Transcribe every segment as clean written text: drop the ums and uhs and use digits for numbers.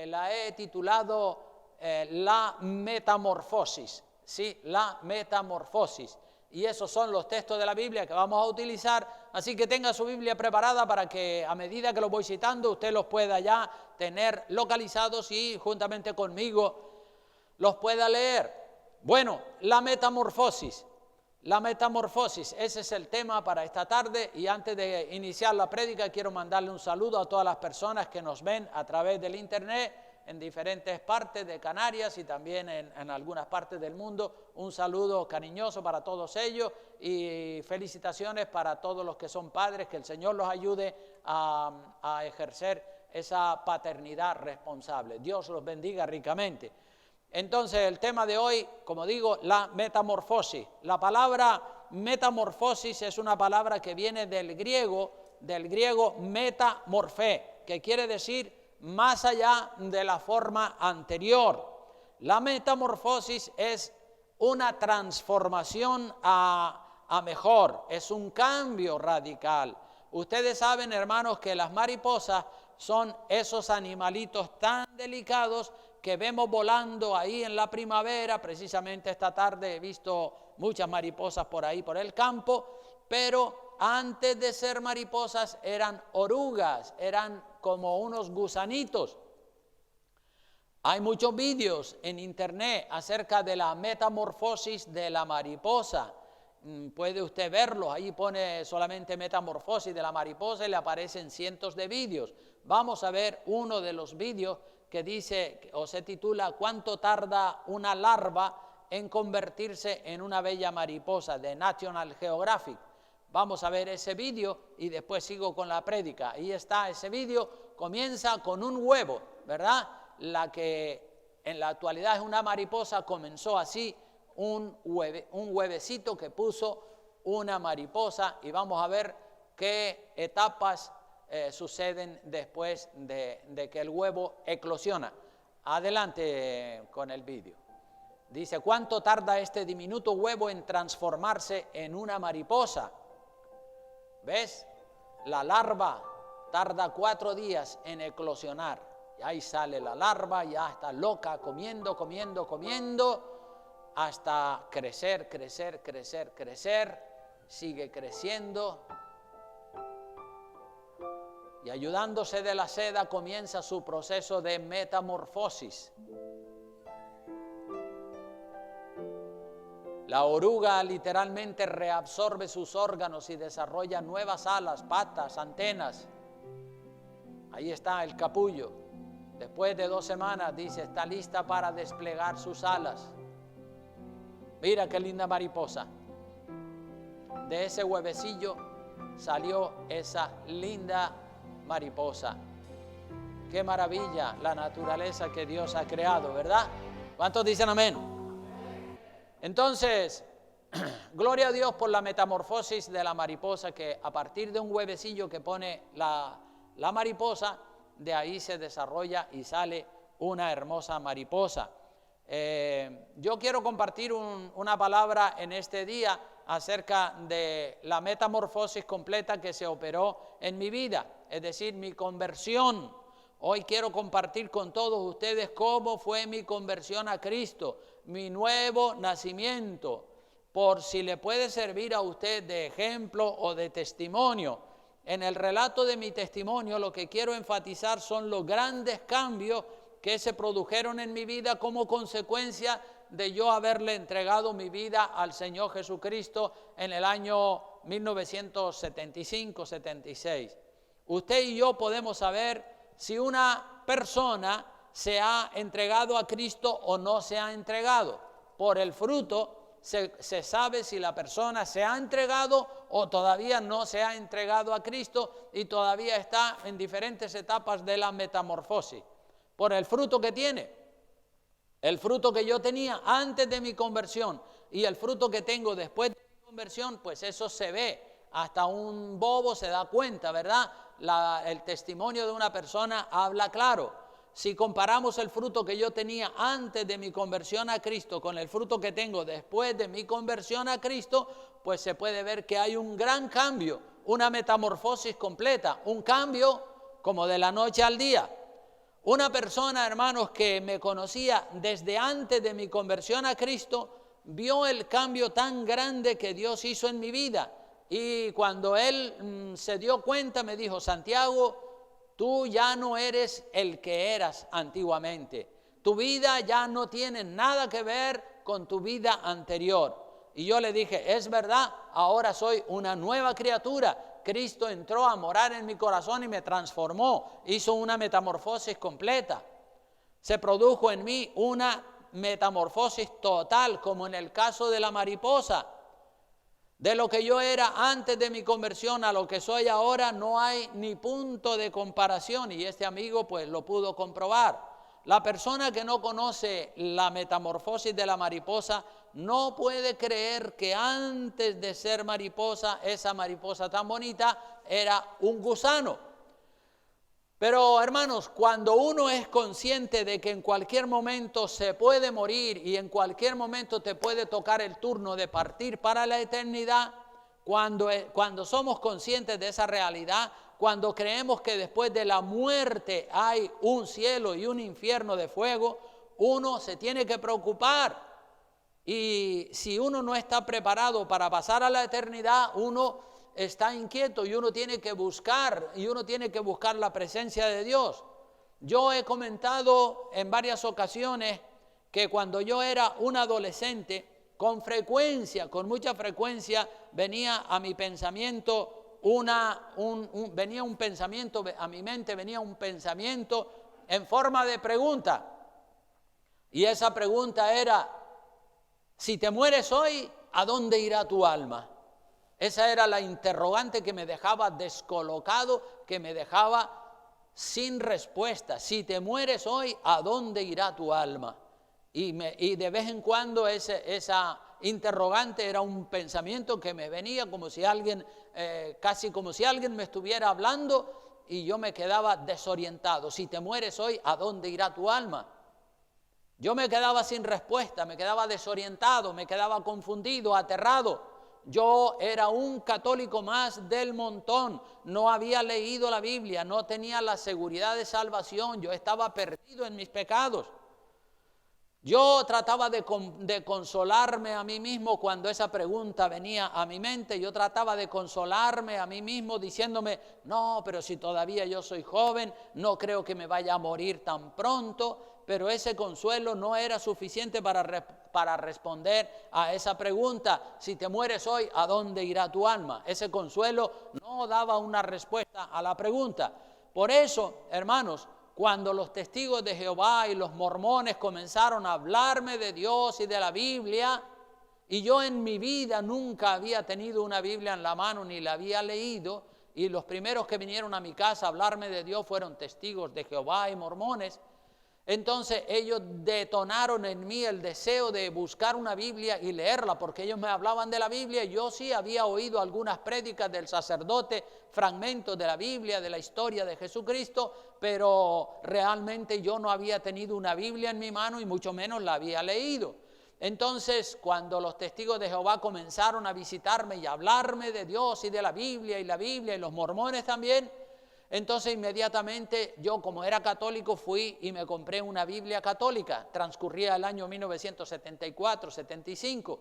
La he titulado La Metamorfosis, ¿sí? La Metamorfosis. Y esos son los textos de la Biblia que vamos a utilizar, así que tenga su Biblia preparada para que a medida que los voy citando usted los pueda ya tener localizados y juntamente conmigo los pueda leer. Bueno, la metamorfosis. La metamorfosis, ese es el tema para esta tarde, y antes de iniciar la prédica quiero mandarle un saludo a todas las personas que nos ven a través del internet en diferentes partes de Canarias y también en algunas partes del mundo. Un saludo cariñoso para todos ellos y felicitaciones para todos los que son padres, que el Señor los ayude a ejercer esa paternidad responsable. Dios los bendiga ricamente. Entonces, el tema de hoy, como digo, la metamorfosis. La palabra metamorfosis es una palabra que viene del griego metamorfé, que quiere decir más allá de la forma anterior. La metamorfosis es una transformación a mejor, es un cambio radical. Ustedes saben, hermanos, que las mariposas son esos animalitos tan delicados que vemos volando ahí en la primavera. Precisamente esta tarde he visto muchas mariposas por ahí por el campo, pero antes de ser mariposas eran orugas, eran como unos gusanitos. Hay muchos vídeos en internet acerca de la metamorfosis de la mariposa. Puede usted verlos, ahí pone solamente metamorfosis de la mariposa y le aparecen cientos de vídeos. Vamos a ver uno de los vídeos que dice o se titula ¿Cuánto tarda una larva en convertirse en una bella mariposa?, de National Geographic. Vamos a ver ese vídeo y después sigo con la prédica. Ahí está ese vídeo, comienza con un huevo, ¿verdad? La que en la actualidad es una mariposa comenzó así, un huevecito que puso una mariposa, y vamos a ver qué etapas suceden después de que el huevo eclosiona. Adelante con el vídeo. Dice, ¿cuánto tarda este diminuto huevo en transformarse en una mariposa? ¿Ves? La larva tarda 4 días en eclosionar. Y ahí sale la larva, ya está loca, comiendo, hasta crecer, sigue creciendo. Y ayudándose de la seda comienza su proceso de metamorfosis. La oruga literalmente reabsorbe sus órganos y desarrolla nuevas alas, patas, antenas. Ahí está el capullo. Después de 2 semanas, dice, está lista para desplegar sus alas. Mira qué linda mariposa. De ese huevecillo salió esa linda mariposa. Qué maravilla la naturaleza que Dios ha creado, ¿verdad? ¿Cuántos dicen amén? Entonces, gloria a Dios por la metamorfosis de la mariposa, que a partir de un huevecillo que pone la mariposa, de ahí se desarrolla y sale una hermosa mariposa. Yo quiero compartir una palabra en este día acerca de la metamorfosis completa que se operó en mi vida, es decir, mi conversión. Hoy quiero compartir con todos ustedes cómo fue mi conversión a Cristo, mi nuevo nacimiento, por si le puede servir a usted de ejemplo o de testimonio. En el relato de mi testimonio lo que quiero enfatizar son los grandes cambios que se produjeron en mi vida como consecuencia de yo haberle entregado mi vida al Señor Jesucristo en el año 1975-76. Usted y yo podemos saber si una persona se ha entregado a Cristo o no se ha entregado. Por el fruto se sabe si la persona se ha entregado o todavía no se ha entregado a Cristo y todavía está en diferentes etapas de la metamorfosis. Por el fruto que tiene. El fruto que yo tenía antes de mi conversión y el fruto que tengo después de mi conversión, pues eso se ve. Hasta un bobo se da cuenta, ¿verdad? El testimonio de una persona habla claro. Si comparamos el fruto que yo tenía antes de mi conversión a Cristo con el fruto que tengo después de mi conversión a Cristo, pues se puede ver que hay un gran cambio, una metamorfosis completa, un cambio como de la noche al día. Una persona, hermanos, que me conocía desde antes de mi conversión a Cristo, vio el cambio tan grande que Dios hizo en mi vida. Y cuando él se dio cuenta, me dijo: Santiago, tú ya no eres el que eras antiguamente. Tu vida ya no tiene nada que ver con tu vida anterior. Y yo le dije: es verdad, ahora soy una nueva criatura. Cristo entró a morar en mi corazón y me transformó, hizo una metamorfosis completa. Se produjo en mí una metamorfosis total, como en el caso de la mariposa. De lo que yo era antes de mi conversión a lo que soy ahora no hay ni punto de comparación, y este amigo pues lo pudo comprobar. La persona que no conoce la metamorfosis de la mariposa no puede creer que antes de ser mariposa, esa mariposa tan bonita era un gusano. Pero hermanos, cuando uno es consciente de que en cualquier momento se puede morir y en cualquier momento te puede tocar el turno de partir para la eternidad, cuando somos conscientes de esa realidad, cuando creemos que después de la muerte hay un cielo y un infierno de fuego, uno se tiene que preocupar. Y si uno no está preparado para pasar a la eternidad, uno está inquieto y uno tiene que buscar la presencia de Dios. Yo he comentado en varias ocasiones que cuando yo era un adolescente, con mucha frecuencia venía a mi pensamiento venía un pensamiento a mi mente, venía un pensamiento en forma de pregunta. Y esa pregunta era: si te mueres hoy, ¿a dónde irá tu alma? Esa era la interrogante que me dejaba descolocado, que me dejaba sin respuesta. Si te mueres hoy, ¿a dónde irá tu alma? Y de vez en cuando esa interrogante era un pensamiento que me venía como si alguien, casi como si alguien me estuviera hablando, y yo me quedaba desorientado. Si te mueres hoy, ¿a dónde irá tu alma? Yo me quedaba sin respuesta, me quedaba desorientado, me quedaba confundido, aterrado. Yo era un católico más del montón, no había leído la Biblia, no tenía la seguridad de salvación, yo estaba perdido en mis pecados. Yo trataba de consolarme a mí mismo cuando esa pregunta venía a mi mente. Yo trataba de consolarme a mí mismo diciéndome: no, pero si todavía yo soy joven, no creo que me vaya a morir tan pronto. Pero ese consuelo no era suficiente para responder a esa pregunta: si te mueres hoy, ¿a dónde irá tu alma? Ese consuelo no daba una respuesta a la pregunta. Por eso, hermanos, cuando los testigos de Jehová y los mormones comenzaron a hablarme de Dios y de la Biblia, y yo en mi vida nunca había tenido una Biblia en la mano ni la había leído, y los primeros que vinieron a mi casa a hablarme de Dios fueron testigos de Jehová y mormones, entonces ellos detonaron en mí el deseo de buscar una Biblia y leerla, porque ellos me hablaban de la Biblia. Yo sí había oído algunas prédicas del sacerdote, fragmentos de la Biblia, de la historia de Jesucristo, pero realmente yo no había tenido una Biblia en mi mano y mucho menos la había leído. Entonces, cuando los testigos de Jehová comenzaron a visitarme y a hablarme de Dios y de la Biblia y los mormones también, entonces inmediatamente yo, como era católico, fui y me compré una Biblia católica. Transcurría el año 1974-75.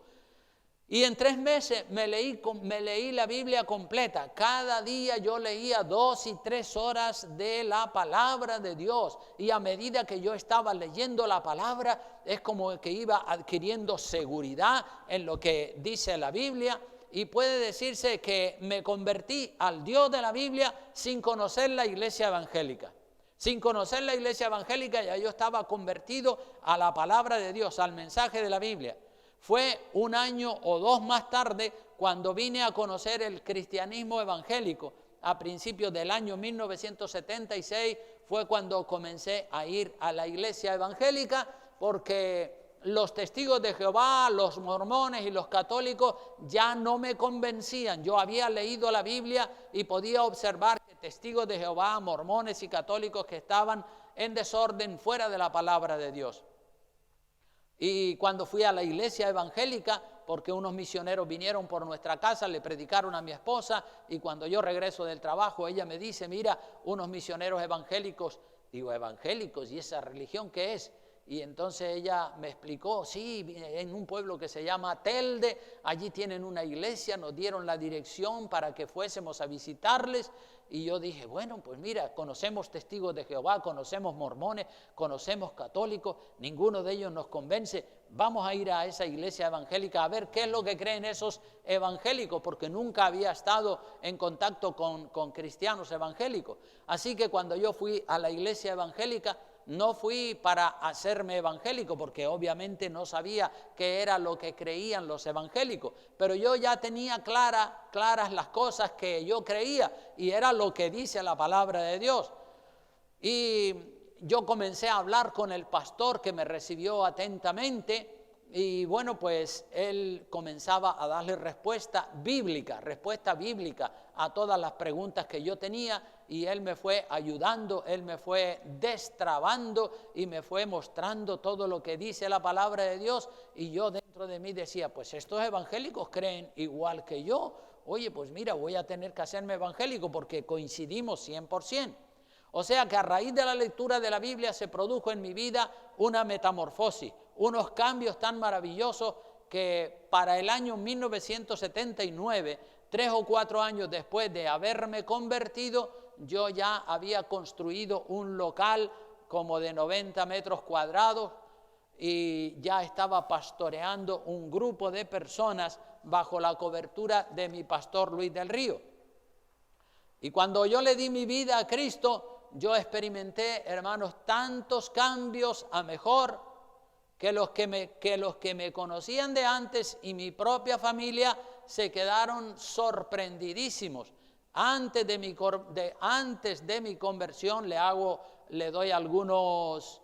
Y en 3 meses me leí la Biblia completa. Cada día yo leía 2 y 3 horas de la palabra de Dios. Y a medida que yo estaba leyendo la palabra, es como que iba adquiriendo seguridad en lo que dice la Biblia. Y puede decirse que me convertí al Dios de la Biblia sin conocer la iglesia evangélica. Sin conocer la iglesia evangélica ya yo estaba convertido a la palabra de Dios, al mensaje de la Biblia. Fue 1 año o 2 más tarde cuando vine a conocer el cristianismo evangélico. A principios del año 1976 fue cuando comencé a ir a la iglesia evangélica, porque los testigos de Jehová, los mormones y los católicos ya no me convencían. Yo había leído la Biblia y podía observar que testigos de Jehová, mormones y católicos que estaban en desorden fuera de la palabra de Dios. Y cuando fui a la iglesia evangélica, porque unos misioneros vinieron por nuestra casa, le predicaron a mi esposa, y cuando yo regreso del trabajo, ella me dice: mira, unos misioneros evangélicos Digo, evangélicos, ¿y esa religión qué es? Y entonces ella me explicó, sí, en un pueblo que se llama Telde, allí tienen una iglesia, nos dieron la dirección para que fuésemos a visitarles. Y yo dije, bueno, pues mira, conocemos testigos de Jehová, conocemos mormones, conocemos católicos, ninguno de ellos nos convence. Vamos a ir a esa iglesia evangélica a ver qué es lo que creen esos evangélicos, porque nunca había estado en contacto con cristianos evangélicos. Así que cuando yo fui a la iglesia evangélica, no fui para hacerme evangélico, porque obviamente no sabía qué era lo que creían los evangélicos, pero yo ya tenía claras las cosas que yo creía, y era lo que dice la palabra de Dios. Y yo comencé a hablar con el pastor, que me recibió atentamente, y bueno, pues él comenzaba a darle respuesta bíblica a todas las preguntas que yo tenía, y él me fue ayudando, él me fue destrabando y me fue mostrando todo lo que dice la palabra de Dios. Y yo dentro de mí decía, pues estos evangélicos creen igual que yo. Oye, pues mira, voy a tener que hacerme evangélico porque coincidimos 100%. O sea que a raíz de la lectura de la Biblia se produjo en mi vida una metamorfosis, unos cambios tan maravillosos que para el año 1979, 3 o 4 años después de haberme convertido, yo ya había construido un local como de 90 metros cuadrados y ya estaba pastoreando un grupo de personas bajo la cobertura de mi pastor Luis del Río. Y cuando yo le di mi vida a Cristo, yo experimenté, hermanos, tantos cambios a mejor que los que me conocían de antes y mi propia familia se quedaron sorprendidísimos. Antes de mi conversión le doy algunas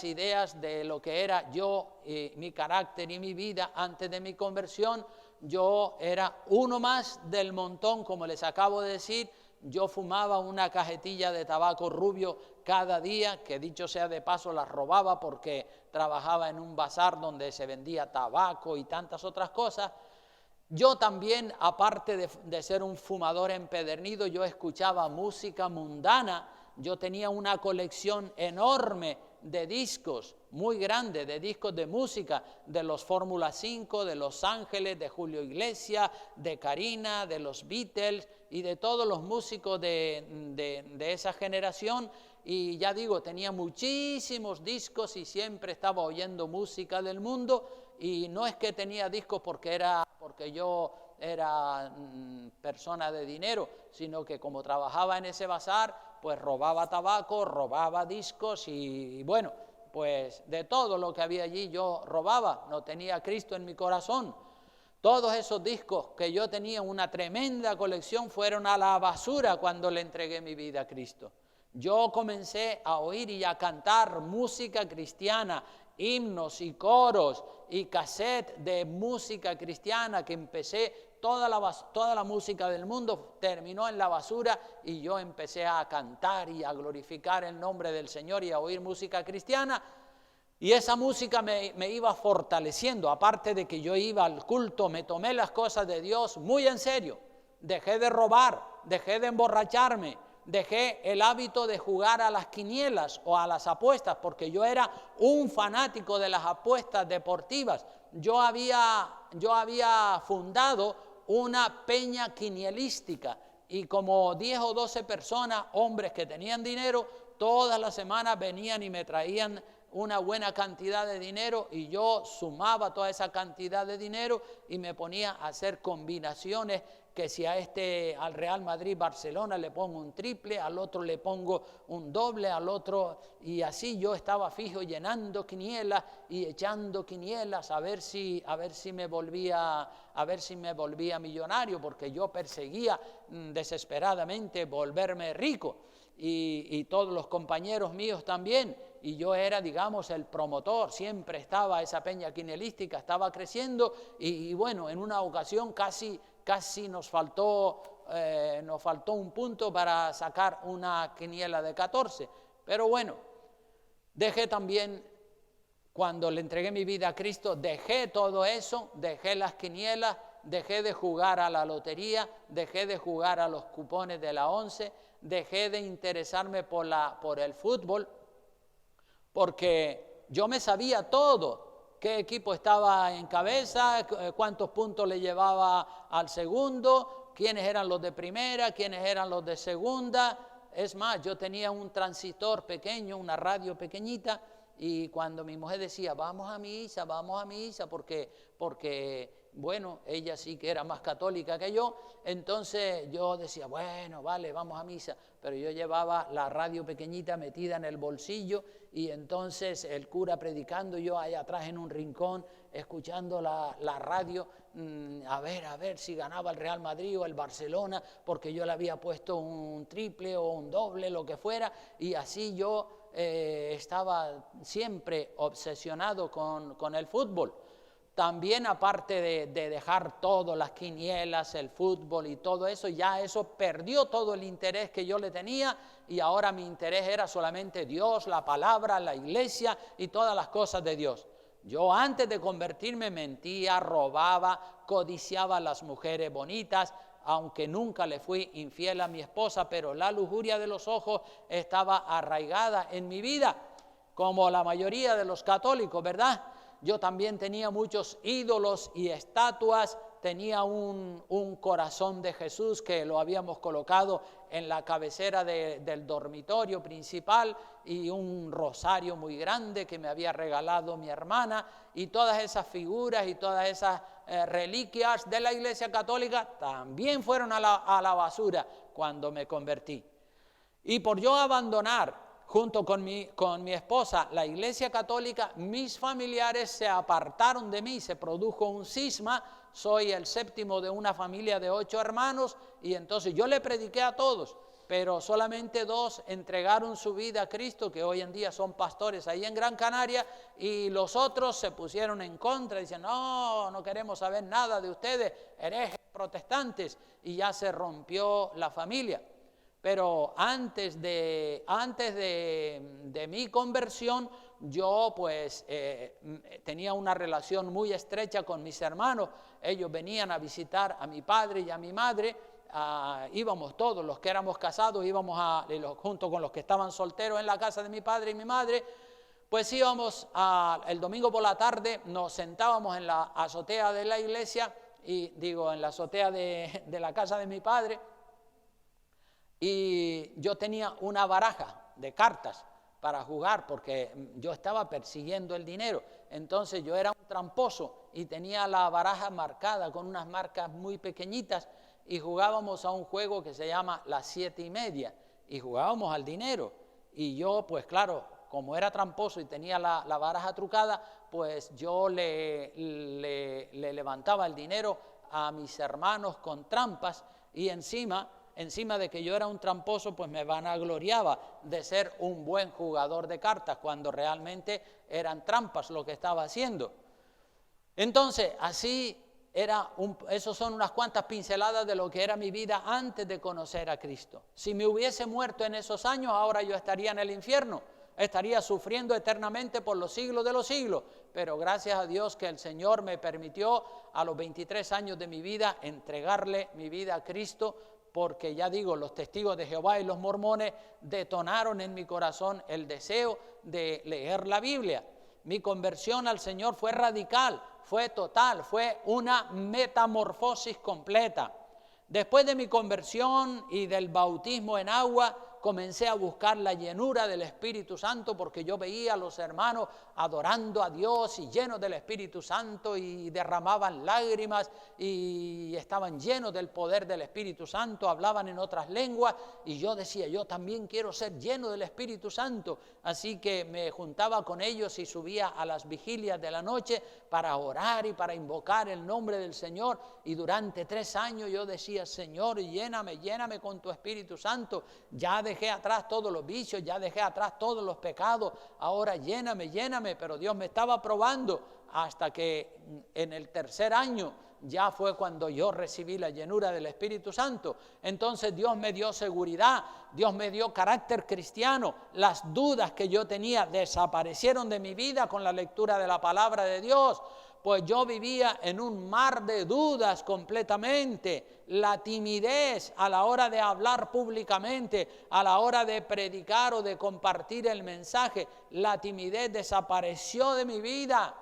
ideas de lo que era yo, mi carácter y mi vida. Antes de mi conversión, yo era uno más del montón, como les acabo de decir. Yo fumaba una cajetilla de tabaco rubio cada día, que dicho sea de paso la robaba porque trabajaba en un bazar donde se vendía tabaco y tantas otras cosas. Yo también, aparte de ser un fumador empedernido, yo escuchaba música mundana. Yo tenía una colección enorme de discos, muy grande, de discos de música, de los Fórmula 5, de Los Ángeles, de Julio Iglesias, de Karina, de los Beatles y de todos los músicos de esa generación. Y ya digo, tenía muchísimos discos y siempre estaba oyendo música del mundo. Y no es que tenía discos porque yo era persona de dinero, sino que como trabajaba en ese bazar, pues robaba tabaco, robaba discos y bueno, pues de todo lo que había allí yo robaba. No tenía a Cristo en mi corazón. Todos esos discos que yo tenía, una tremenda colección, fueron a la basura cuando le entregué mi vida a Cristo. Yo comencé a oír y a cantar música cristiana, himnos y coros y cassette de música cristiana que empecé. Toda la música del mundo terminó en la basura y yo empecé a cantar y a glorificar el nombre del Señor y a oír música cristiana. Y esa música me iba fortaleciendo. Aparte de que yo iba al culto, me tomé las cosas de Dios muy en serio. Dejé de robar, dejé de emborracharme, dejé el hábito de jugar a las quinielas o a las apuestas, porque yo era un fanático de las apuestas deportivas. Yo había fundado una peña quinielística y como 10 o 12 personas, hombres que tenían dinero, todas las semanas venían y me traían una buena cantidad de dinero y yo sumaba toda esa cantidad de dinero y me ponía a hacer combinaciones, que si al Real Madrid-Barcelona le pongo un triple, al otro le pongo un doble, al otro, y así yo estaba fijo llenando quinielas y echando quinielas a ver si me volvía millonario, porque yo perseguía desesperadamente volverme rico y todos los compañeros míos también, y yo era, digamos, el promotor. Siempre estaba esa peña quinielística, estaba creciendo y bueno, en una ocasión casi nos faltó un punto para sacar una quiniela de 14. Pero bueno, dejé también, cuando le entregué mi vida a Cristo, dejé todo eso, dejé las quinielas, dejé de jugar a la lotería, dejé de jugar a los cupones de la 11, dejé de interesarme por el fútbol, porque yo me sabía todo, qué equipo estaba en cabeza, cuántos puntos le llevaba al segundo, quiénes eran los de primera, quiénes eran los de segunda. Es más, yo tenía un transistor pequeño, una radio pequeñita, y cuando mi mujer decía, vamos a misa, porque bueno, ella sí que era más católica que yo, entonces yo decía, bueno, vale, vamos a misa, pero yo llevaba la radio pequeñita metida en el bolsillo, y entonces el cura predicando, yo allá atrás en un rincón, escuchando la radio, a ver si ganaba el Real Madrid o el Barcelona, porque yo le había puesto un triple o un doble, lo que fuera, y así yo estaba siempre obsesionado con el fútbol. También, aparte de dejar todo, las quinielas, el fútbol y todo eso, ya eso perdió todo el interés que yo le tenía, y ahora mi interés era solamente Dios, la palabra, la iglesia y todas las cosas de Dios. Yo antes de convertirme mentía, robaba, codiciaba a las mujeres bonitas, aunque nunca le fui infiel a mi esposa, pero la lujuria de los ojos estaba arraigada en mi vida, como la mayoría de los católicos, ¿verdad? Yo también tenía muchos ídolos y estatuas, tenía un corazón de Jesús que lo habíamos colocado en la cabecera del dormitorio principal, y un rosario muy grande que me había regalado mi hermana, y todas esas figuras y todas esas reliquias de la Iglesia Católica también fueron a la basura cuando me convertí. Y por yo abandonar junto con mi esposa la Iglesia Católica, mis familiares se apartaron de mí, se produjo un cisma. Soy el séptimo de una familia de 8 hermanos, y entonces yo le prediqué a todos, pero solamente 2 entregaron su vida a Cristo, que hoy en día son pastores ahí en Gran Canaria, y los otros se pusieron en contra, dicen, no queremos saber nada de ustedes, herejes protestantes, y ya se rompió la familia. Pero antes de mi conversión, yo pues tenía una relación muy estrecha con mis hermanos. Ellos venían a visitar a mi padre y a mi madre. Íbamos todos los que éramos casados, íbamos junto con los que estaban solteros en la casa de mi padre y mi madre. Pues íbamos el domingo por la tarde, nos sentábamos en la azotea de la iglesia, en la azotea de la casa de mi padre. Y yo tenía una baraja de cartas para jugar, porque yo estaba persiguiendo el dinero. Entonces yo era un tramposo y tenía la baraja marcada con unas marcas muy pequeñitas, y jugábamos a un juego que se llama las 7:30, y jugábamos al dinero. Y yo, pues claro, como era tramposo y tenía la baraja trucada, pues yo le levantaba el dinero a mis hermanos con trampas, y encima de que yo era un tramposo, pues me vanagloriaba de ser un buen jugador de cartas, cuando realmente eran trampas lo que estaba haciendo. Entonces, así esos son unas cuantas pinceladas de lo que era mi vida antes de conocer a Cristo. Si me hubiese muerto en esos años, ahora yo estaría en el infierno, estaría sufriendo eternamente por los siglos de los siglos, pero gracias a Dios que el Señor me permitió a los 23 años de mi vida entregarle mi vida a Cristo, porque ya digo, los testigos de Jehová y los mormones detonaron en mi corazón el deseo de leer la Biblia. Mi conversión al Señor fue radical, fue total, fue una metamorfosis completa. Después de mi conversión y del bautismo en agua, comencé a buscar la llenura del Espíritu Santo, porque yo veía a los hermanos adorando a Dios y llenos del Espíritu Santo, y derramaban lágrimas y estaban llenos del poder del Espíritu Santo, hablaban en otras lenguas, y yo decía, yo también quiero ser lleno del Espíritu Santo. Así que me juntaba con ellos y subía a las vigilias de la noche para orar y para invocar el nombre del Señor, y durante 3 años yo decía, Señor, lléname con tu Espíritu Santo. Ya dejé atrás todos los vicios, ya dejé atrás todos los pecados, ahora lléname, pero Dios me estaba probando, hasta que en el 3er año ya fue cuando yo recibí la llenura del Espíritu Santo. Entonces Dios me dio seguridad, Dios me dio carácter cristiano. Las dudas que yo tenía desaparecieron de mi vida con la lectura de la palabra de Dios. pues yo vivía en un mar de dudas completamente. La timidez a la hora de hablar públicamente, a la hora de predicar o de compartir el mensaje, la timidez desapareció de mi vida.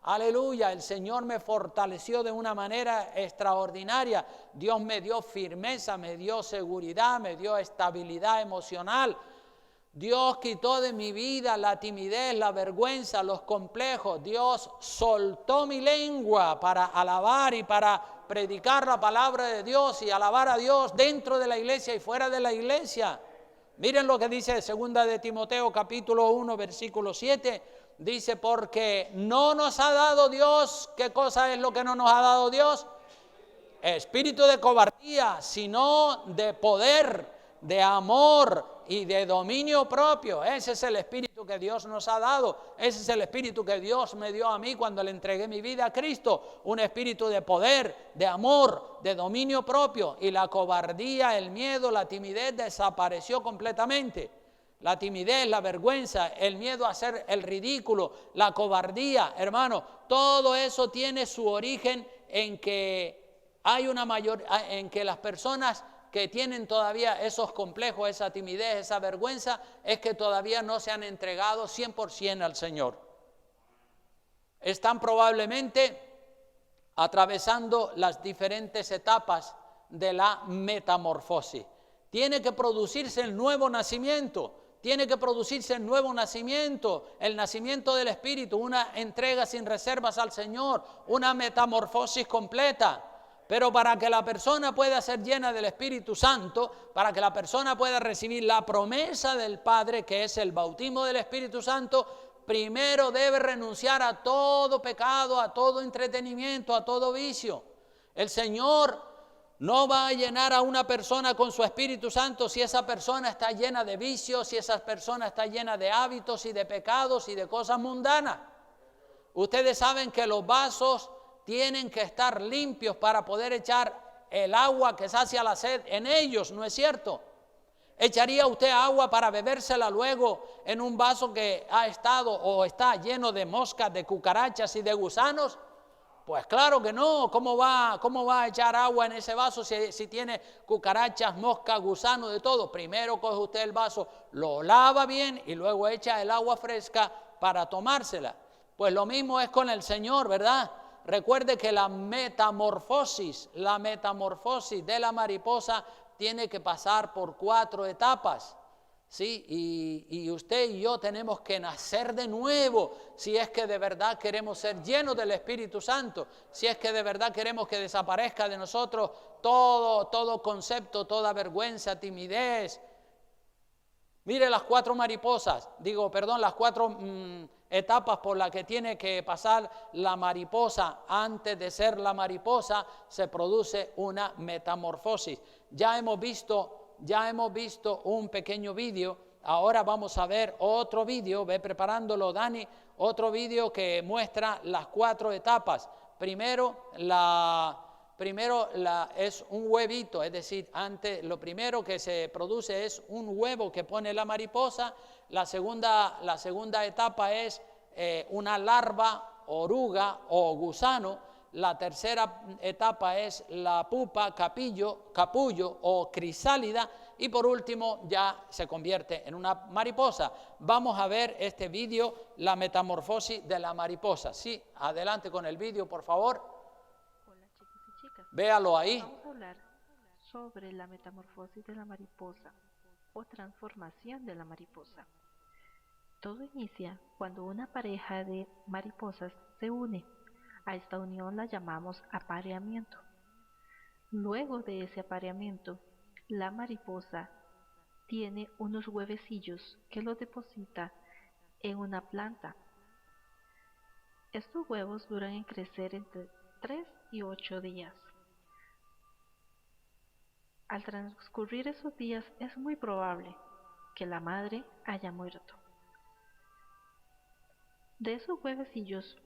Aleluya, el Señor me fortaleció de una manera extraordinaria. Dios me dio firmeza, me dio seguridad, me dio estabilidad emocional. Dios quitó de mi vida la timidez, la vergüenza, los complejos. Dios soltó mi lengua para alabar y para predicar la palabra de Dios y alabar a Dios dentro de la iglesia y fuera de la iglesia. Miren lo que dice 2 de Timoteo capítulo 1 versículo 7. Dice, porque no nos ha dado Dios, ¿qué cosa es lo que no nos ha dado Dios? Espíritu de cobardía, sino de poder, de amor y de dominio propio. Ese es el espíritu que Dios nos ha dado. Ese es el espíritu que Dios me dio a mí cuando le entregué mi vida a Cristo. Un espíritu de poder, de amor, de dominio propio. Y la cobardía, el miedo, la timidez desapareció completamente. La timidez, la vergüenza, el miedo a hacer el ridículo, la cobardía, hermano, todo eso tiene su origen en que hay en que las personas que tienen todavía esos complejos, esa timidez, esa vergüenza, es que todavía no se han entregado 100% al Señor. Están probablemente atravesando las diferentes etapas de la metamorfosis. Tiene que producirse el nuevo nacimiento. Tiene que producirse el nuevo nacimiento, el nacimiento del Espíritu, una entrega sin reservas al Señor, una metamorfosis completa. Pero para que la persona pueda ser llena del Espíritu Santo, para que la persona pueda recibir la promesa del Padre, que es el bautismo del Espíritu Santo, primero debe renunciar a todo pecado, a todo entretenimiento, a todo vicio. El Señor no va a llenar a una persona con su Espíritu Santo si esa persona está llena de vicios, si esa persona está llena de hábitos y de pecados y de cosas mundanas. Ustedes saben que los vasos tienen que estar limpios para poder echar el agua que sacia la sed en ellos, ¿no es cierto? ¿Echaría usted agua para bebérsela luego en un vaso que ha estado o está lleno de moscas, de cucarachas y de gusanos? Pues claro que no. ¿Cómo va a echar agua en ese vaso si tiene cucarachas, moscas, gusanos, de todo? Primero coge usted el vaso, lo lava bien y luego echa el agua fresca para tomársela. Pues lo mismo es con el Señor, ¿verdad? Recuerde que la metamorfosis de la mariposa tiene que pasar por 4 etapas. ¿Sí? Y usted y yo tenemos que nacer de nuevo si es que de verdad queremos ser llenos del Espíritu Santo, si es que de verdad queremos que desaparezca de nosotros todo concepto, toda vergüenza, timidez. Mire las 4 las 4 etapas por las que tiene que pasar la mariposa. Antes de ser la mariposa se produce una metamorfosis. Ya hemos visto un pequeño vídeo, ahora vamos a ver otro vídeo, ve preparándolo Dani, otro vídeo que muestra las 4 etapas. Primero es un huevito, es decir, lo primero que se produce es un huevo que pone la mariposa. La segunda etapa es una larva, oruga o gusano. La tercera etapa es la pupa, capullo o crisálida, y por último ya se convierte en una mariposa. Vamos a ver este vídeo, la metamorfosis de la mariposa. Sí, adelante con el vídeo, por favor. Hola chicos y chicas. Véalo ahí. Vamos a hablar sobre la metamorfosis de la mariposa o transformación de la mariposa. Todo inicia cuando una pareja de mariposas se une. A esta unión la llamamos apareamiento. Luego de ese apareamiento, la mariposa tiene unos huevecillos que los deposita en una planta. Estos huevos duran en crecer entre 3 y 8 días. Al transcurrir esos días es muy probable que la madre haya muerto. De esos huevecillos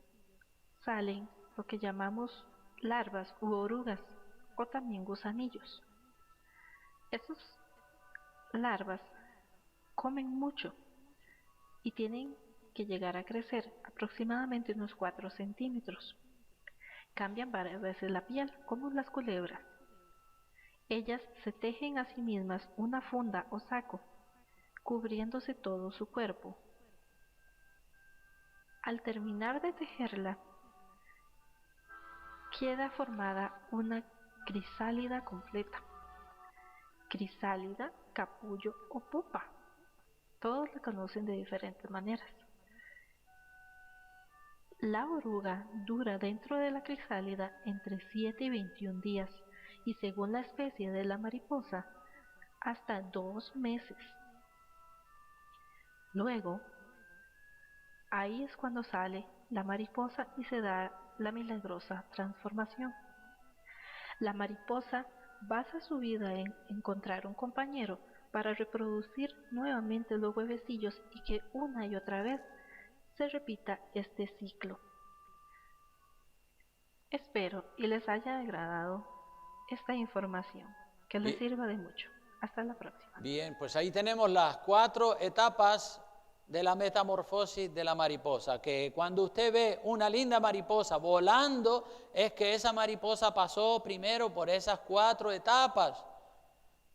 salen lo que llamamos larvas u orugas o también gusanillos. Estas larvas comen mucho y tienen que llegar a crecer aproximadamente unos 4 centímetros. cambian varias veces la piel, como las culebras. Ellas se tejen a sí mismas una funda o saco, cubriéndose todo su cuerpo. Al terminar de tejerla, queda formada una crisálida completa. Crisálida, capullo o pupa. Todos la conocen de diferentes maneras. La oruga dura dentro de la crisálida entre 7 y 21 días y según la especie de la mariposa, hasta 2 meses. Luego, ahí es cuando sale la mariposa y se da la milagrosa transformación. La mariposa basa su vida en encontrar un compañero para reproducir nuevamente los huevecillos y que una y otra vez se repita este ciclo. Espero y les haya agradado esta información, que les sirva de mucho. Hasta la próxima. Bien, pues ahí tenemos las 4 etapas de la metamorfosis de la mariposa, que cuando usted ve una linda mariposa volando, es que esa mariposa pasó primero por esas 4 etapas.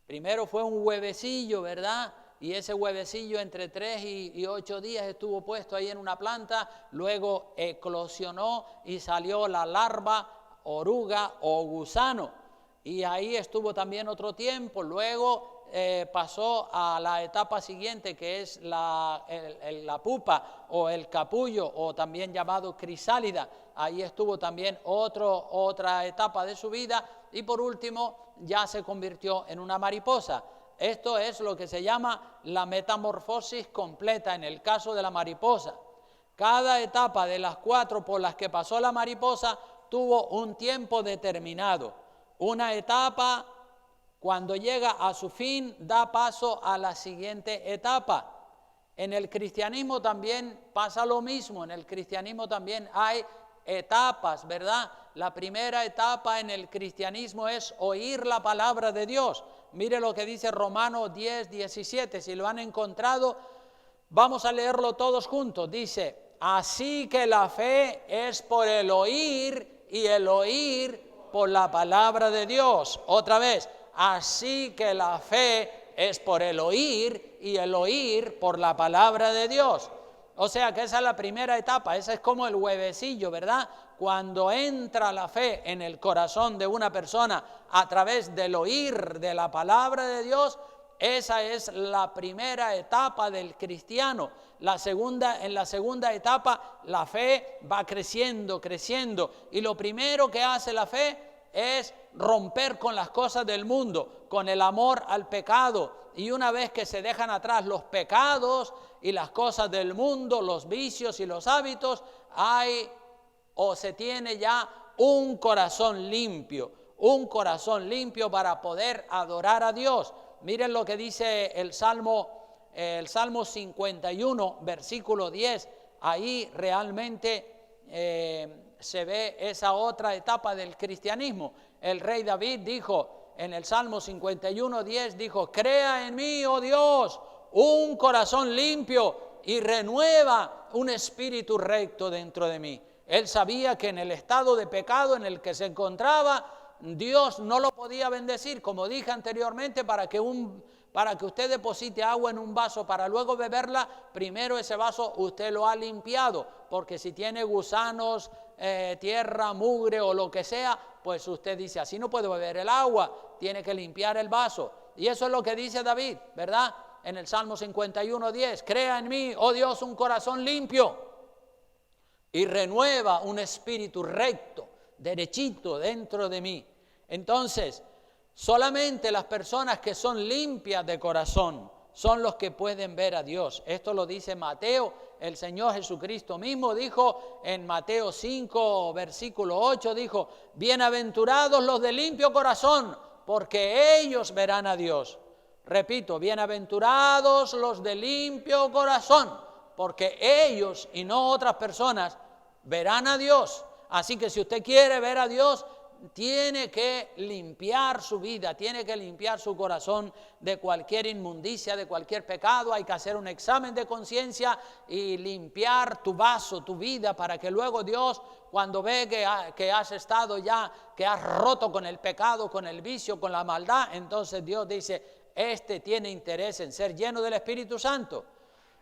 Primero fue un huevecillo, ¿verdad? Y ese huevecillo entre 3 y 8 días estuvo puesto ahí en una planta, luego eclosionó y salió la larva, oruga o gusano. Y ahí estuvo también otro tiempo, luego pasó a la etapa siguiente, que es la pupa o el capullo, o también llamado crisálida. Ahí estuvo también otra etapa de su vida, y por último ya se convirtió en una mariposa. Esto es lo que se llama la metamorfosis completa en el caso de la mariposa. Cada etapa de las 4 por las que pasó la mariposa tuvo un tiempo determinado. Una etapa, cuando llega a su fin, da paso a la siguiente etapa. En el cristianismo también pasa lo mismo. En el cristianismo también hay etapas, ¿verdad? La primera etapa en el cristianismo es oír la palabra de Dios. Mire lo que dice Romanos 10, 17. Si lo han encontrado, vamos a leerlo todos juntos. Dice: así que la fe es por el oír y el oír por la palabra de Dios. Otra vez, así que la fe es por el oír y el oír por la palabra de Dios. O sea que esa es la primera etapa, esa es como el huevecillo, ¿verdad? Cuando entra la fe en el corazón de una persona a través del oír de la palabra de Dios, esa es la primera etapa del cristiano. En la segunda etapa la fe va creciendo, y lo primero que hace la fe es romper con las cosas del mundo, con el amor al pecado. Y una vez que se dejan atrás los pecados y las cosas del mundo, los vicios y los hábitos, se tiene ya un corazón limpio para poder adorar a Dios. Miren lo que dice el Salmo 51, versículo 10. Ahí realmente se ve esa otra etapa del cristianismo. El rey David dijo en el Salmo 51, 10, dijo: crea en mí, oh Dios, un corazón limpio y renueva un espíritu recto dentro de mí. Él sabía que en el estado de pecado en el que se encontraba, Dios no lo podía bendecir, como dije anteriormente, para que usted deposite agua en un vaso para luego beberla, primero ese vaso usted lo ha limpiado, porque si tiene gusanos, tierra, mugre o lo que sea, pues usted dice: así no puedo beber el agua, tiene que limpiar el vaso. Y eso es lo que dice David, ¿verdad? En el Salmo 51:10, crea en mí, oh Dios, un corazón limpio y renueva un espíritu recto, derechito dentro de mí. Entonces, solamente las personas que son limpias de corazón son los que pueden ver a Dios. Esto lo dice Mateo. El Señor Jesucristo mismo dijo en Mateo 5, versículo 8, dijo: bienaventurados los de limpio corazón, porque ellos verán a Dios. Repito, bienaventurados los de limpio corazón, porque ellos y no otras personas verán a Dios. Así que si usted quiere ver a Dios, tiene que limpiar su vida, tiene que limpiar su corazón de cualquier inmundicia, de cualquier pecado. Hay que hacer un examen de conciencia y limpiar tu vaso, tu vida, para que luego Dios, cuando ve que has estado ya, que has roto con el pecado, con el vicio, con la maldad, entonces Dios dice, este tiene interés en ser lleno del Espíritu Santo.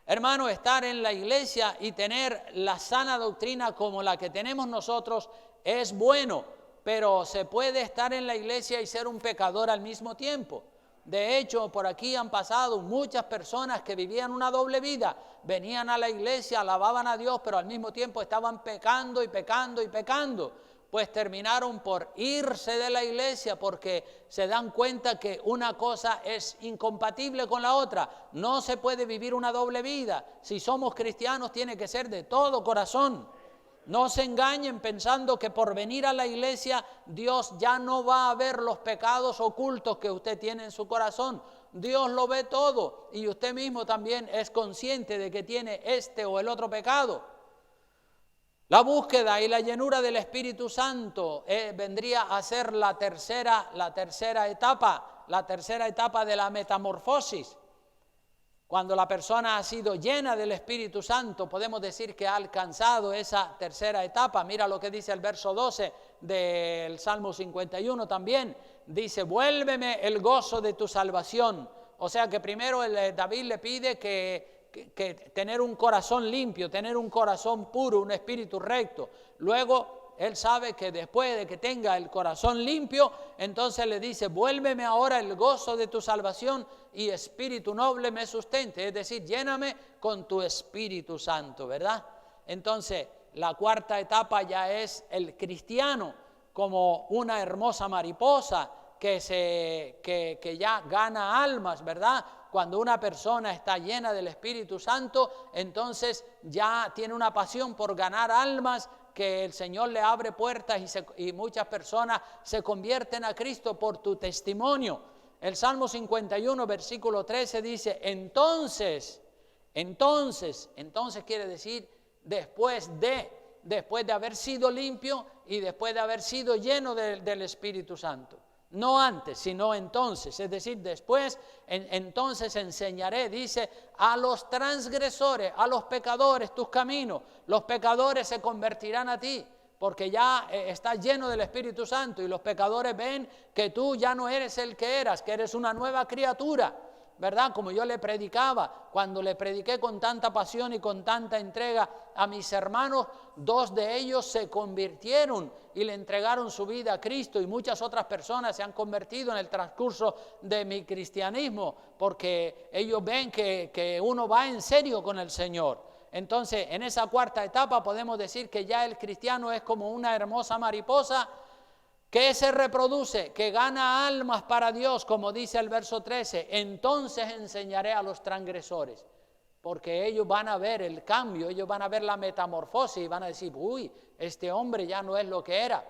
Hermano, estar en la iglesia y tener la sana doctrina como la que tenemos nosotros es bueno, pero se puede estar en la iglesia y ser un pecador al mismo tiempo. De hecho, por aquí han pasado muchas personas que vivían una doble vida. Venían a la iglesia, alababan a Dios, pero al mismo tiempo estaban pecando y pecando y pecando. Pues terminaron por irse de la iglesia porque se dan cuenta que una cosa es incompatible con la otra. No se puede vivir una doble vida. Si somos cristianos, tiene que ser de todo corazón. No se engañen pensando que por venir a la iglesia Dios ya no va a ver los pecados ocultos que usted tiene en su corazón. Dios lo ve todo y usted mismo también es consciente de que tiene este o el otro pecado. La búsqueda y la llenura del Espíritu Santo vendría a ser la tercera etapa de la metamorfosis. Cuando la persona ha sido llena del Espíritu Santo, podemos decir que ha alcanzado esa tercera etapa. Mira lo que dice el verso 12 del Salmo 51 también. Dice, vuélveme el gozo de tu salvación. O sea que primero David le pide que tener un corazón limpio, tener un corazón puro, un espíritu recto. Luego él sabe que después de que tenga el corazón limpio, entonces le dice, vuélveme ahora el gozo de tu salvación y espíritu noble me sustente. Es decir, lléname con tu Espíritu Santo, ¿verdad? Entonces, la cuarta etapa ya es el cristiano como una hermosa mariposa que ya gana almas, ¿verdad? Cuando una persona está llena del Espíritu Santo, entonces ya tiene una pasión por ganar almas, que el Señor le abre puertas y muchas personas se convierten a Cristo por tu testimonio. El Salmo 51, versículo 13 dice, entonces quiere decir después de haber sido limpio y después de haber sido lleno del Espíritu Santo. No antes, sino entonces, es decir, después, entonces enseñaré, dice, a los transgresores, a los pecadores tus caminos. Los pecadores se convertirán a ti, porque ya estás lleno del Espíritu Santo y los pecadores ven que tú ya no eres el que eras, que eres una nueva criatura, ¿verdad? Como yo le predicaba, cuando le prediqué con tanta pasión y con tanta entrega a mis hermanos, 2 de ellos se convirtieron y le entregaron su vida a Cristo, y muchas otras personas se han convertido en el transcurso de mi cristianismo, porque ellos ven que uno va en serio con el Señor. Entonces, en esa cuarta etapa podemos decir que ya el cristiano es como una hermosa mariposa que se reproduce, que gana almas para Dios, como dice el verso 13, entonces enseñaré a los transgresores, porque ellos van a ver el cambio, ellos van a ver la metamorfosis y van a decir, uy, este hombre ya no es lo que era.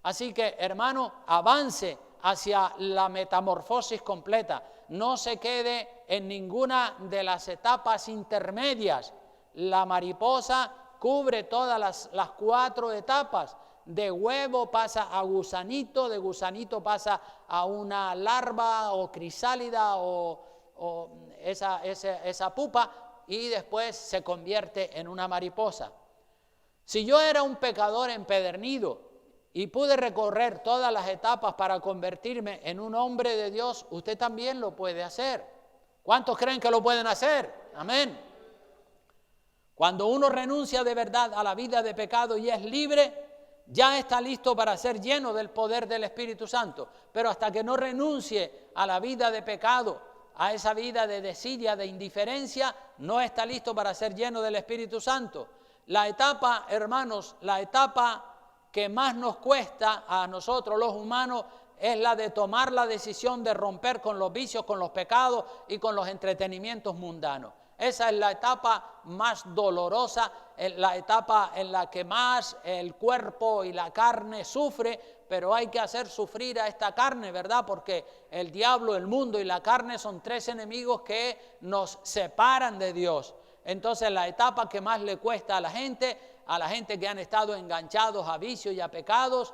Así que, hermano, avance hacia la metamorfosis completa, no se quede en ninguna de las etapas intermedias. La mariposa cubre todas las 4 etapas. De huevo pasa a gusanito, de gusanito pasa a una larva o crisálida o esa pupa, y después se convierte en una mariposa. Si yo era un pecador empedernido y pude recorrer todas las etapas para convertirme en un hombre de Dios, usted también lo puede hacer. ¿Cuántos creen que lo pueden hacer? Amén. Cuando uno renuncia de verdad a la vida de pecado y es libre, ya está listo para ser lleno del poder del Espíritu Santo. Pero hasta que no renuncie a la vida de pecado, a esa vida de desidia, de indiferencia, no está listo para ser lleno del Espíritu Santo. La etapa, hermanos, la etapa que más nos cuesta a nosotros los humanos es la de tomar la decisión de romper con los vicios, con los pecados y con los entretenimientos mundanos. Esa es la etapa más dolorosa, la etapa en la que más el cuerpo y la carne sufre, pero hay que hacer sufrir a esta carne, ¿verdad? Porque el diablo, el mundo y la carne son 3 enemigos que nos separan de Dios. Entonces, la etapa que más le cuesta a la gente que han estado enganchados a vicios y a pecados,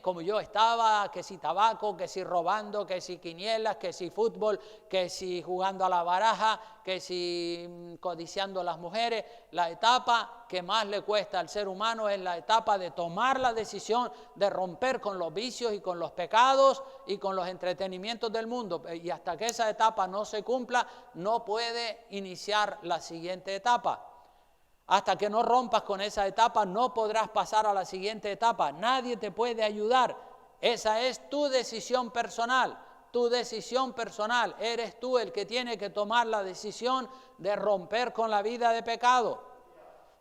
como yo estaba, que si tabaco, que si robando, que si quinielas, que si fútbol, que si jugando a la baraja, que si codiciando a las mujeres. La etapa que más le cuesta al ser humano es la etapa de tomar la decisión de romper con los vicios y con los pecados y con los entretenimientos del mundo. Y hasta que esa etapa no se cumpla, no puede iniciar la siguiente etapa. Hasta que no rompas con esa etapa, no podrás pasar a la siguiente etapa. Nadie te puede ayudar. Esa es tu decisión personal. Tu decisión personal. Eres tú el que tiene que tomar la decisión de romper con la vida de pecado.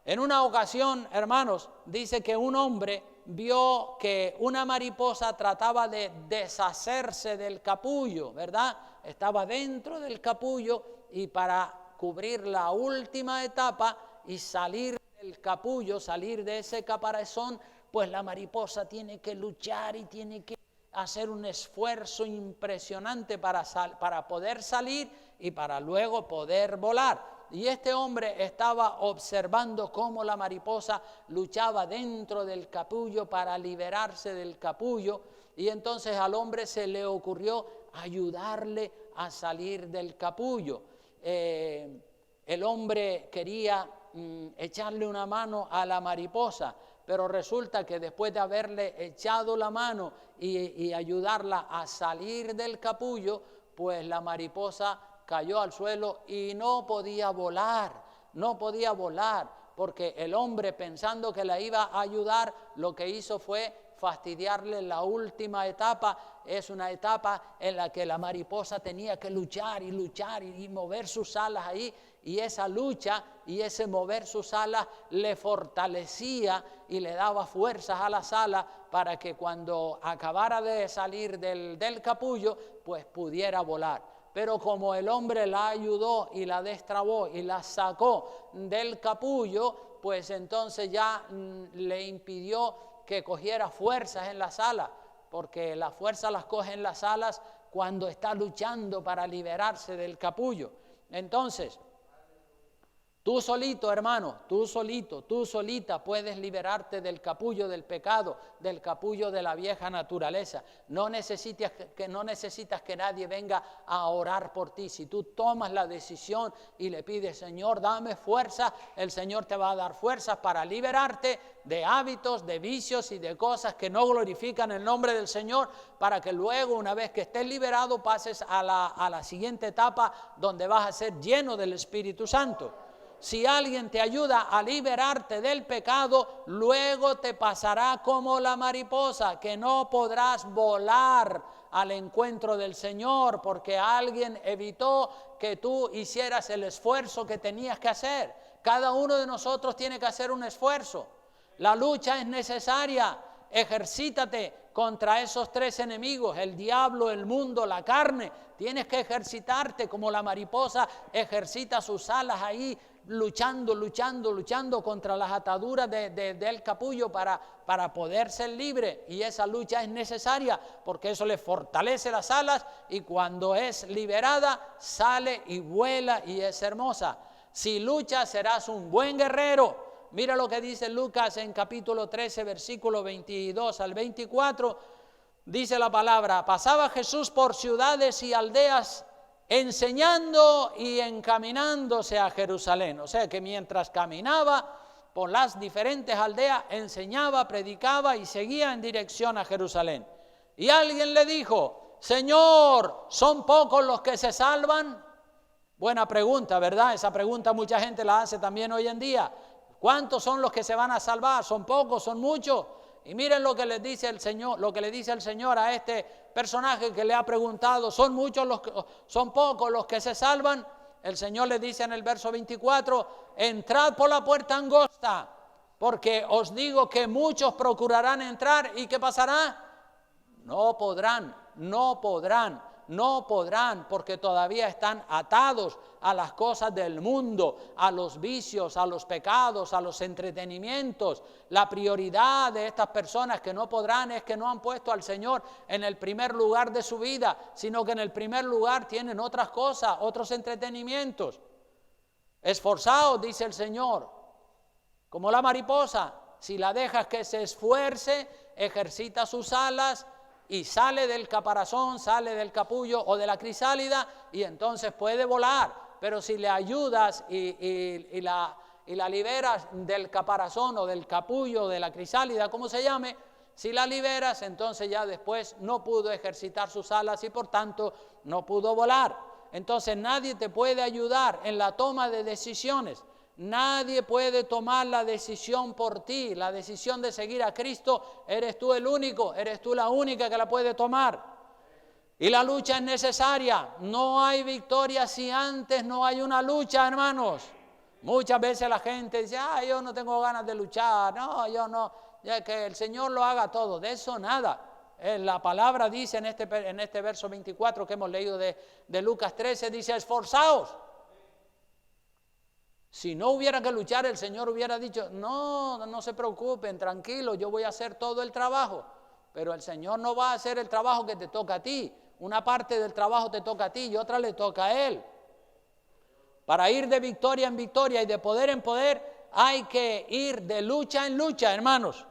En una ocasión, hermanos, dice que un hombre vio que una mariposa trataba de deshacerse del capullo, ¿verdad? Estaba dentro del capullo y para cubrir la última etapa y salir del capullo, salir de ese caparazón, pues la mariposa tiene que luchar y tiene que hacer un esfuerzo impresionante para poder salir y para luego poder volar. Y este hombre estaba observando cómo la mariposa luchaba dentro del capullo para liberarse del capullo, y entonces al hombre se le ocurrió ayudarle a salir del capullo. El hombre quería echarle una mano a la mariposa, pero resulta que después de haberle echado la mano y ayudarla a salir del capullo, pues la mariposa cayó al suelo y no podía volar, porque el hombre, pensando que la iba a ayudar, lo que hizo fue fastidiarle la última etapa. Es una etapa en la que la mariposa tenía que luchar y mover sus alas ahí, y esa lucha y ese mover sus alas le fortalecía y le daba fuerzas a las alas para que cuando acabara de salir del capullo, pues pudiera volar. Pero como el hombre la ayudó y la destrabó y la sacó del capullo, pues entonces ya le impidió que cogiera fuerzas en las alas, porque la fuerza las coge en las alas cuando está luchando para liberarse del capullo. Entonces, tú solito, hermano, tú solita puedes liberarte del capullo del pecado, del capullo de la vieja naturaleza. No necesitas que nadie venga a orar por ti. Si tú tomas la decisión y le pides, Señor, dame fuerza, el Señor te va a dar fuerzas para liberarte de hábitos, de vicios y de cosas que no glorifican el nombre del Señor, para que luego, una vez que estés liberado, pases a la siguiente etapa donde vas a ser lleno del Espíritu Santo. Si alguien te ayuda a liberarte del pecado, luego te pasará como la mariposa, que no podrás volar al encuentro del Señor, porque alguien evitó que tú hicieras el esfuerzo que tenías que hacer. Cada uno de nosotros tiene que hacer un esfuerzo. La lucha es necesaria. Ejercítate contra esos tres enemigos: el diablo, el mundo, la carne. Tienes que ejercitarte como la mariposa ejercita sus alas ahí, luchando contra las ataduras del capullo para poder ser libre. Y esa lucha es necesaria, porque eso le fortalece las alas, y cuando es liberada sale y vuela y es hermosa. Si luchas, serás un buen guerrero. Mira lo que dice Lucas en capítulo 13, versículo 22 al 24. Dice la palabra: pasaba Jesús por ciudades y aldeas, enseñando y encaminándose a Jerusalén. O sea que mientras caminaba por las diferentes aldeas, enseñaba, predicaba y seguía en dirección a Jerusalén. Y alguien le dijo: Señor, ¿son pocos los que se salvan? Buena pregunta, ¿verdad? Esa pregunta mucha gente la hace también hoy en día. ¿Cuántos son los que se van a salvar? ¿Son pocos? ¿Son muchos? Y miren lo que le dice el Señor a este personaje que le ha preguntado: ¿son pocos los que se salvan? El Señor le dice en el verso 24: entrad por la puerta angosta, porque os digo que muchos procurarán entrar, ¿y qué pasará? No podrán, porque todavía están atados a las cosas del mundo, a los vicios, a los pecados, a los entretenimientos. La prioridad de estas personas que no podrán es que no han puesto al Señor en el primer lugar de su vida, sino que en el primer lugar tienen otras cosas, otros entretenimientos. Esforzaos, dice el Señor, como la mariposa. Si la dejas que se esfuerce, ejercita sus alas y sale del caparazón, sale del capullo o de la crisálida y entonces puede volar. Pero si le ayudas y la liberas del caparazón o del capullo o de la crisálida, como se llame, si la liberas, entonces ya después no pudo ejercitar sus alas y por tanto no pudo volar. Entonces nadie te puede ayudar en la toma de decisiones. Nadie puede tomar la decisión por ti. La decisión de seguir a Cristo, eres tú el único, eres tú la única que la puede tomar. Y la lucha es necesaria. No hay victoria si antes no hay una lucha, hermanos. Muchas veces la gente dice, yo no tengo ganas de luchar, no, yo no, ya que el Señor lo haga todo. De eso nada. La palabra dice en este verso 24 que hemos leído de Lucas 13, dice, esforzaos. Si no hubiera que luchar, el Señor hubiera dicho, no se preocupen, tranquilos, yo voy a hacer todo el trabajo. Pero el Señor no va a hacer el trabajo que te toca a ti. Una parte del trabajo te toca a ti y otra le toca a Él. Para ir de victoria en victoria y de poder en poder, hay que ir de lucha en lucha, hermanos.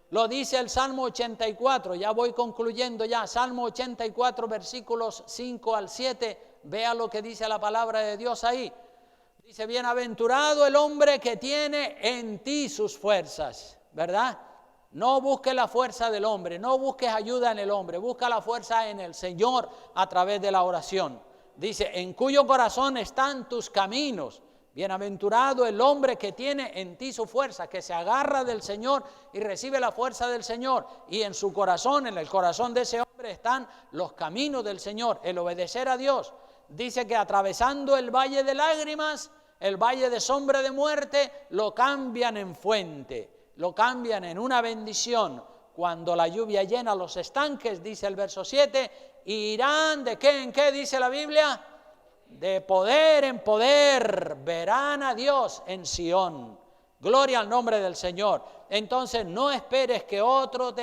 Lo dice el Salmo 84, ya voy concluyendo ya. Salmo 84, versículos 5 al 7, vea lo que dice la palabra de Dios ahí. Dice, bienaventurado el hombre que tiene en ti sus fuerzas, ¿verdad? No busques la fuerza del hombre, no busques ayuda en el hombre, busca la fuerza en el Señor a través de la oración. Dice, en cuyo corazón están tus caminos. Bienaventurado el hombre que tiene en ti su fuerza, que se agarra del Señor y recibe la fuerza del Señor. Y en su corazón, en el corazón de ese hombre están los caminos del Señor, el obedecer a Dios. Dice que atravesando el valle de lágrimas, el valle de sombra de muerte, lo cambian en fuente, lo cambian en una bendición. Cuando la lluvia llena los estanques, dice el verso 7, irán de qué en qué, dice la Biblia, de poder en poder, verán a Dios en Sión. Gloria al nombre del Señor. Entonces no esperes que otros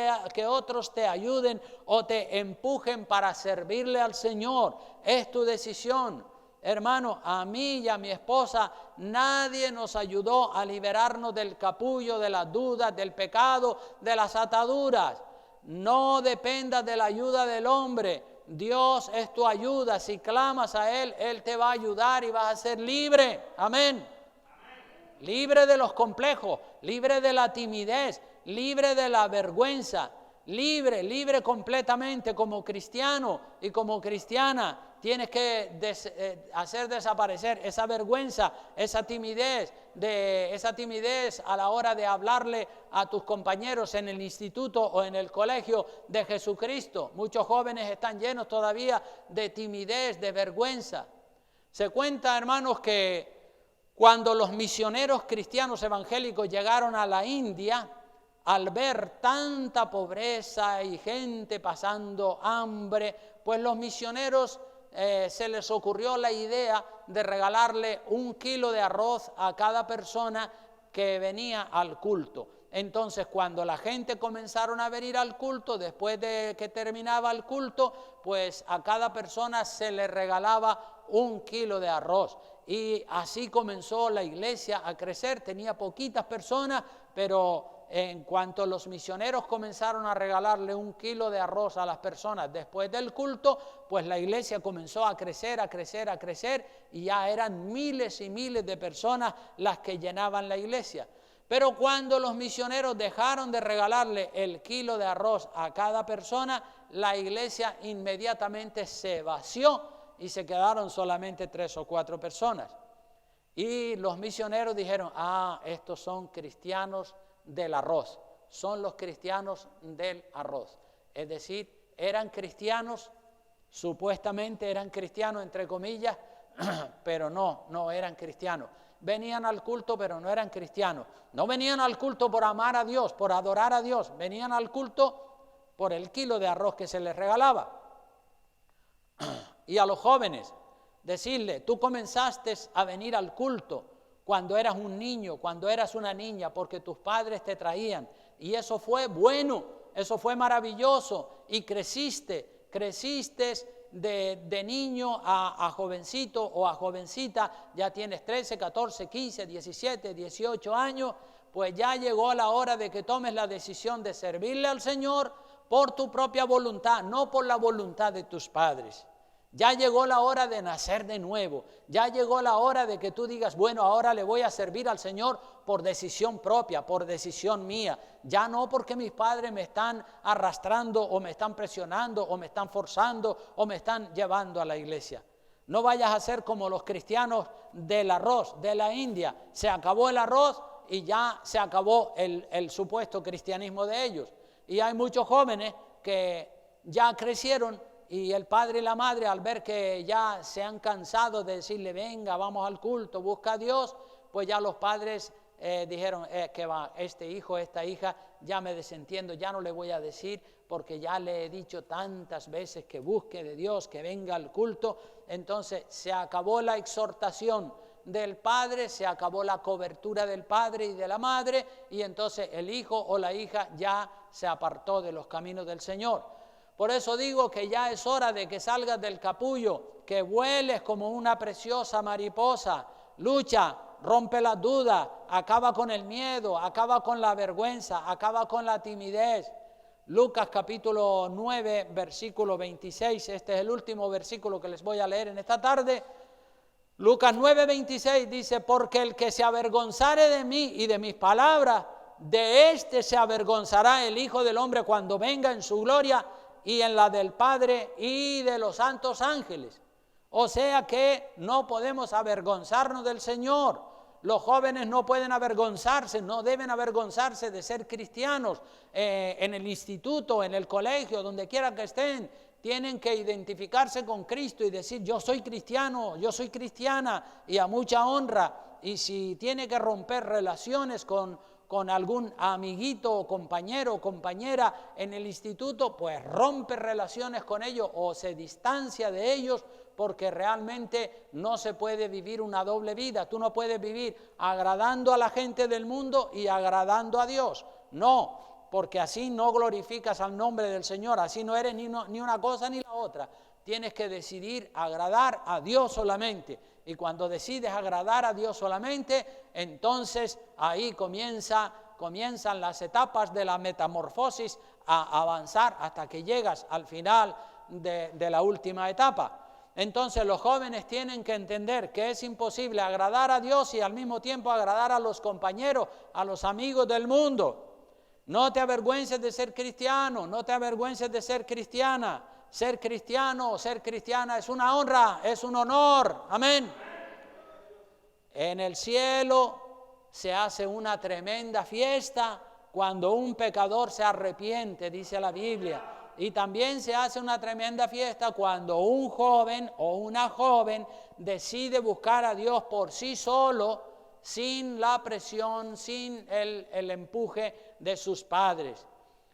te ayuden o te empujen para servirle al Señor. Es tu decisión. Hermano, a mí y a mi esposa nadie nos ayudó a liberarnos del capullo, de las dudas, del pecado, de las ataduras. No dependas de la ayuda del hombre. Dios es tu ayuda. Si clamas a Él, Él te va a ayudar y vas a ser libre. Amén. Libre de los complejos, libre de la timidez, libre de la vergüenza, libre completamente como cristiano y como cristiana. Tienes que hacer desaparecer esa vergüenza, esa timidez a la hora de hablarle a tus compañeros en el instituto o en el colegio de Jesucristo. Muchos jóvenes están llenos todavía de timidez, de vergüenza. Se cuenta, hermanos, que cuando los misioneros cristianos evangélicos llegaron a la India, al ver tanta pobreza y gente pasando hambre, pues los misioneros se les ocurrió la idea de regalarle 1 kilo de arroz a cada persona que venía al culto. Entonces, cuando la gente comenzaron a venir al culto, después de que terminaba el culto, pues a cada persona se le regalaba 1 kilo de arroz. Y así comenzó la iglesia a crecer. Tenía poquitas personas, pero en cuanto los misioneros comenzaron a regalarle 1 kilo de arroz a las personas después del culto, pues la iglesia comenzó a crecer, y ya eran miles y miles de personas las que llenaban la iglesia. Pero cuando los misioneros dejaron de regalarle el kilo de arroz a cada persona, la iglesia inmediatamente se vació y se quedaron solamente 3 o 4 personas. Y los misioneros dijeron, estos son cristianos del arroz, son los cristianos del arroz. Es decir, eran cristianos, supuestamente eran cristianos entre comillas, pero no eran cristianos. Venían al culto, pero no eran cristianos. No venían al culto por amar a Dios, por adorar a Dios. Venían al culto por el kilo de arroz que se les regalaba. Y a los jóvenes, decirle, tú comenzaste a venir al culto cuando eras un niño, cuando eras una niña, porque tus padres te traían. Y eso fue bueno, eso fue maravilloso. Y creciste de niño a jovencito o a jovencita, ya tienes 13, 14, 15, 17, 18 años, pues ya llegó la hora de que tomes la decisión de servirle al Señor por tu propia voluntad, no por la voluntad de tus padres. Ya llegó la hora de nacer de nuevo. Ya llegó la hora de que tú digas, bueno, ahora le voy a servir al Señor por decisión propia, por decisión mía. Ya no porque mis padres me están arrastrando o me están presionando o me están forzando o me están llevando a la iglesia. No vayas a ser como los cristianos del arroz, de la India. Se acabó el arroz y ya se acabó el supuesto cristianismo de ellos. Y hay muchos jóvenes que ya crecieron y el padre y la madre, al ver que ya se han cansado de decirle, venga, vamos al culto, busca a Dios, pues ya los padres dijeron, que va, este hijo, esta hija, ya me desentiendo, ya no le voy a decir, porque ya le he dicho tantas veces que busque de Dios, que venga al culto. Entonces se acabó la exhortación del padre, se acabó la cobertura del padre y de la madre, y entonces el hijo o la hija ya se apartó de los caminos del Señor. Por eso digo que ya es hora de que salgas del capullo, que vueles como una preciosa mariposa, lucha, rompe las dudas, acaba con el miedo, acaba con la vergüenza, acaba con la timidez. Lucas capítulo 9, versículo 26, este es el último versículo que les voy a leer en esta tarde. Lucas 9, 26 dice, porque el que se avergonzare de mí y de mis palabras, de éste se avergonzará el Hijo del Hombre cuando venga en su gloria y en la del Padre y de los santos ángeles. O sea que no podemos avergonzarnos del Señor. Los jóvenes no pueden avergonzarse, no deben avergonzarse de ser cristianos. En el instituto, en el colegio, donde quiera que estén, tienen que identificarse con Cristo y decir, yo soy cristiano, yo soy cristiana, y a mucha honra. Y si tiene que romper relaciones con algún amiguito o compañero o compañera en el instituto, pues rompe relaciones con ellos o se distancia de ellos, porque realmente no se puede vivir una doble vida. Tú no puedes vivir agradando a la gente del mundo y agradando a Dios. No, porque así no glorificas al nombre del Señor, así no eres ni una cosa ni la otra. Tienes que decidir agradar a Dios solamente. Y cuando decides agradar a Dios solamente, entonces ahí comienzan las etapas de la metamorfosis a avanzar hasta que llegas al final de la última etapa. Entonces los jóvenes tienen que entender que es imposible agradar a Dios y al mismo tiempo agradar a los compañeros, a los amigos del mundo. No te avergüences de ser cristiano, no te avergüences de ser cristiana. Ser cristiano o ser cristiana es una honra, es un honor. Amén. En el cielo se hace una tremenda fiesta cuando un pecador se arrepiente, dice la Biblia. Y también se hace una tremenda fiesta cuando un joven o una joven decide buscar a Dios por sí solo, sin la presión, sin el empuje de sus padres.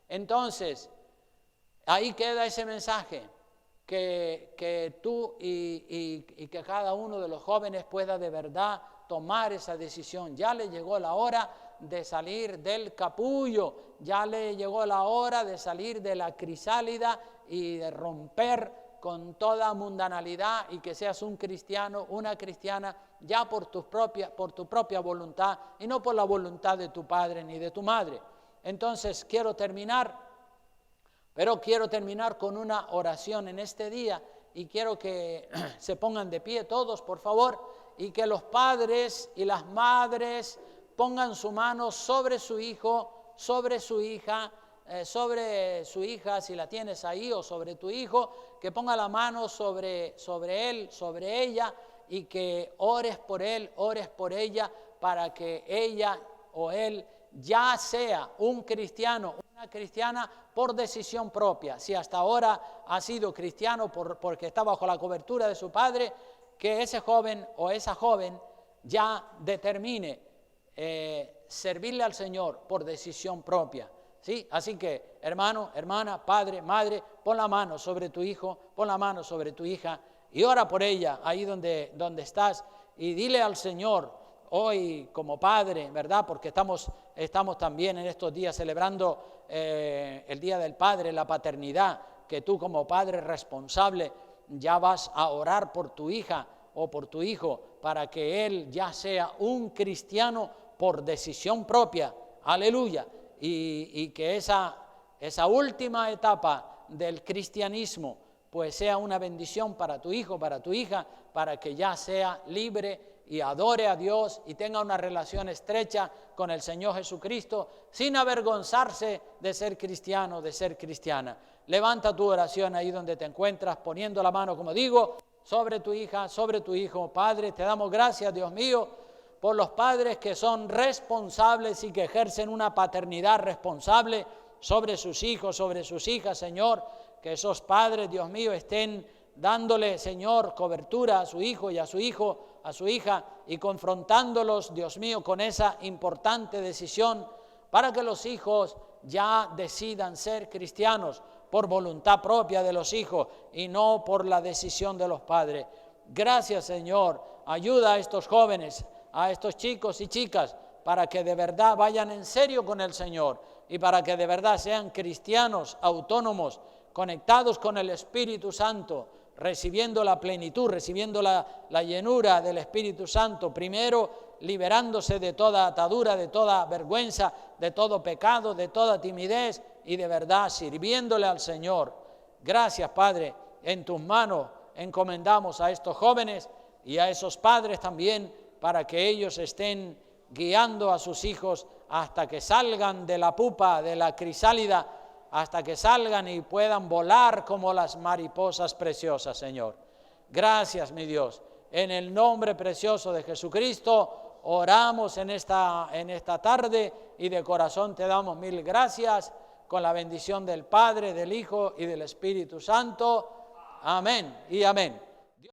Entonces, ahí queda ese mensaje, que tú y que cada uno de los jóvenes pueda de verdad tomar esa decisión. Ya le llegó la hora de salir del capullo, ya le llegó la hora de salir de la crisálida y de romper con toda mundanalidad y que seas un cristiano, una cristiana, ya por tu propia voluntad y no por la voluntad de tu padre ni de tu madre. Entonces quiero terminar con una oración en este día y quiero que se pongan de pie todos, por favor, y que los padres y las madres pongan su mano sobre su hijo, sobre su hija, si la tienes ahí, o sobre tu hijo, que ponga la mano sobre él, sobre ella, y que ores por él, ores por ella, para que ella o él ya sea un cristiano, una cristiana por decisión propia. Si hasta ahora ha sido cristiano porque está bajo la cobertura de su padre, que ese joven o esa joven ya determine servirle al Señor por decisión propia. ¿Sí? Así que, hermano, hermana, padre, madre, pon la mano sobre tu hijo, pon la mano sobre tu hija y ora por ella ahí donde estás, y dile al Señor hoy como padre, ¿verdad? Porque estamos también en estos días celebrando el Día del Padre, la paternidad, que tú como padre responsable ya vas a orar por tu hija o por tu hijo para que él ya sea un cristiano por decisión propia, aleluya, y que esa última etapa del cristianismo pues sea una bendición para tu hijo, para tu hija, para que ya sea libre y adore a Dios y tenga una relación estrecha con el Señor Jesucristo, sin avergonzarse de ser cristiano, de ser cristiana. Levanta tu oración ahí donde te encuentras, poniendo la mano, como digo, sobre tu hija, sobre tu hijo. Padre, te damos gracias, Dios mío, por los padres que son responsables y que ejercen una paternidad responsable sobre sus hijos, sobre sus hijas, Señor. Que esos padres, Dios mío, estén dándole, Señor, cobertura a su hijo y a su hijo, a su hija, y confrontándolos, Dios mío, con esa importante decisión para que los hijos ya decidan ser cristianos por voluntad propia de los hijos y no por la decisión de los padres. Gracias, Señor. Ayuda a estos jóvenes, a estos chicos y chicas, para que de verdad vayan en serio con el Señor y para que de verdad sean cristianos autónomos, conectados con el Espíritu Santo, recibiendo la plenitud, recibiendo la llenura del Espíritu Santo, primero liberándose de toda atadura, de toda vergüenza, de todo pecado, de toda timidez y de verdad sirviéndole al Señor. Gracias, Padre, en tus manos encomendamos a estos jóvenes y a esos padres también para que ellos estén guiando a sus hijos hasta que salgan de la pupa, de la crisálida, hasta que salgan y puedan volar como las mariposas preciosas, Señor. Gracias, mi Dios. En el nombre precioso de Jesucristo, oramos en esta tarde y de corazón te damos mil gracias, con la bendición del Padre, del Hijo y del Espíritu Santo. Amén y amén.